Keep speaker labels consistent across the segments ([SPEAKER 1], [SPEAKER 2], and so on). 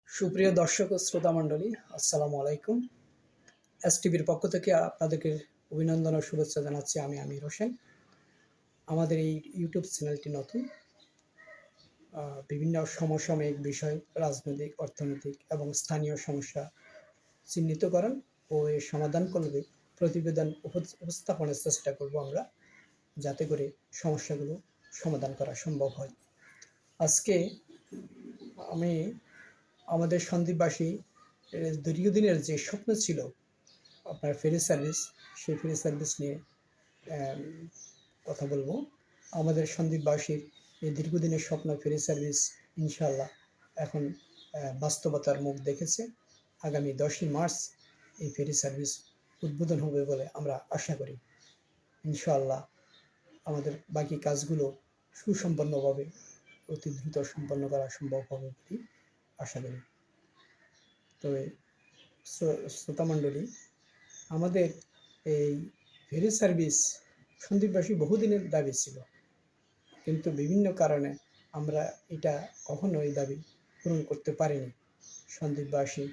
[SPEAKER 1] সুপ্রিয় দর্শক ও শ্রোতা মণ্ডলী, আসসালামু আলাইকুম। এসটিভির পক্ষ থেকে আপনাদেরকে অভিনন্দন ও শুভেচ্ছা জানাচ্ছি। আমি আমির হোসেন। আমাদের এই ইউটিউব চ্যানেলটি নতুন। বিভিন্ন সমসাময়িক বিষয়, রাজনৈতিক, অর্থনৈতিক এবং স্থানীয় সমস্যা চিহ্নিতকরণ ও এর সমাধান করবে প্রতিবেদন উপস্থাপনের চেষ্টা করব আমরা, যাতে করে সমস্যাগুলো সমাধান করা সম্ভব হয়। আজকে আমি আমাদের সন্দ্বীপবাসী দীর্ঘদিনের যে স্বপ্ন ছিল আপনার ফেরি সার্ভিস, সেই ফেরি সার্ভিস নিয়ে কথা বলবো। আমাদের সন্দ্বীপবাসীর এই দীর্ঘদিনের স্বপ্ন ফেরি সার্ভিস ইনশাআল্লাহ এখন বাস্তবতার মুখ দেখেছে। আগামী 10ই মার্চ এই ফেরি সার্ভিস উদ্বোধন হবে বলে আমরা আশা করি। ইনশাআল্লাহ আমাদের বাকি কাজগুলো সুসম্পন্নভাবে অতি দ্রুত সম্পন্ন করা সম্ভব হবে বলে আশা করি। তবে শ্রোতামণ্ডলী, আমাদের এই ফেরি সার্ভিস সন্দ্বীপবাসী বহুদিনের দাবি ছিল, কিন্তু বিভিন্ন কারণে আমরা এটা কখনো এই দাবি পূরণ করতে পারিনি। সন্দ্বীপবাসী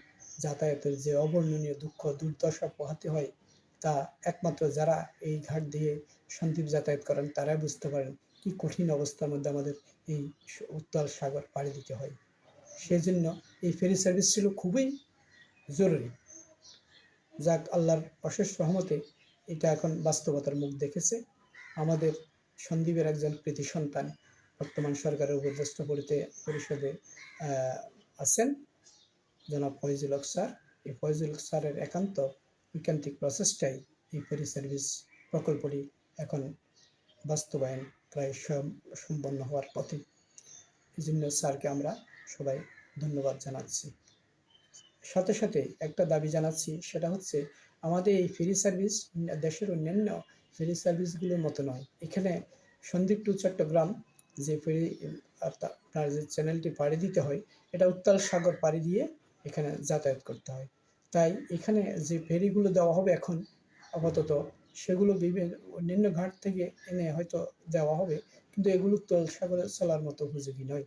[SPEAKER 1] যাতায়াতের যে অবর্ণনীয় দুঃখ দুর্দশা পোহাতে হয়, তা একমাত্র যারা এই ঘাট দিয়ে সন্দ্বীপ যাতায়াত করেন তারাই বুঝতে পারেন কি কঠিন অবস্থার মধ্যে আমাদের এই উত্তাল সাগর পাড়ি দিতে হয়। সেজন্য এই ফেরি সার্ভিস ছিল খুবই জরুরি। যাক, আল্লাহর অশেষ রহমতে এটা এখন বাস্তবতার মুখ দেখেছে। আমাদের সন্দ্বীপের একজন কৃতি সন্তান বর্তমান সরকারের উপদেষ্টা পরিষদে আছেন, জনাব ফয়জুল হক স্যার। এই ফয়জুল হক স্যারের একান্ত ঐকান্তিক প্রচেষ্টায় এই ফেরি সার্ভিস প্রকল্পটি এখন বাস্তবায়ন প্রায় সম্পন্ন হওয়ার পথে। এই জন্য স্যারকে আমরা সবাই ধন্যবাদ জানাচ্ছি। সাথে সাথে একটা দাবি জানাচ্ছি, সেটা হচ্ছে আমাদের এই ফেরি সার্ভিস দেশের অন্যান্য ফেরি সার্ভিসগুলোর মতো নয়। এখানে সন্দ্বীপ টু চট্টগ্রাম যে ফেরি আপনার যে চ্যানেলটি পাড়ি দিতে হয়, এটা উত্তাল সাগর পাড়ি দিয়ে এখানে যাতায়াত করতে হয়। তাই এখানে যে ফেরিগুলো দেওয়া হবে এখন আপাতত, সেগুলো বিভিন্ন অন্যান্য ঘাট থেকে এনে হয়তো দেওয়া হবে, কিন্তু এগুলো উত্তাল সাগরে চলার মতো উপযোগী নয়।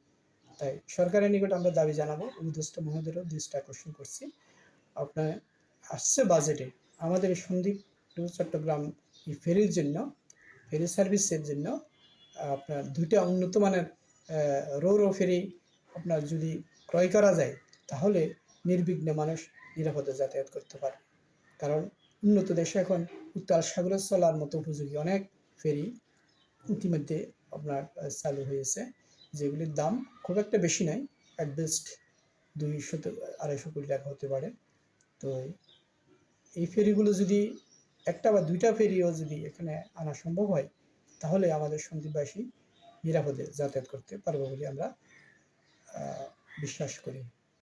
[SPEAKER 1] তাই সরকারের নিকট আমরা দাবি জানাবো, উপদেষ্টা মহোদয়েরও দৃষ্টি আকর্ষণ করছি, আপনার আসছে বাজেটে আমাদের সন্দ্বীপ টু চট্টগ্রাম এই ফেরির জন্য, ফেরি সার্ভিসের জন্য আপনার 2টা উন্নত মানের রো ফেরি আপনার যদি ক্রয় করা যায়, তাহলে নির্বিঘ্নে মানুষ নিরাপদে যাতায়াত করতে পারে। কারণ উন্নত দেশে এখন উত্তাল সাগরে চলার মতো উপযোগী অনেক ফেরি ইতিমধ্যে আপনার চালু হয়েছে, যেগুলির দাম খুব একটা বেশি নয়, অ্যাট বেস্ট 200-250 কোটি টাকা হতে পারে। তো এই ফেরিগুলো যদি একটা বা 2টা ফেরিও যদি এখানে আনা সম্ভব হয়, তাহলে আমাদের সন্দ্বীপবাসী নিরাপদে যাতায়াত করতে পারবো বলে আমরা বিশ্বাস করি।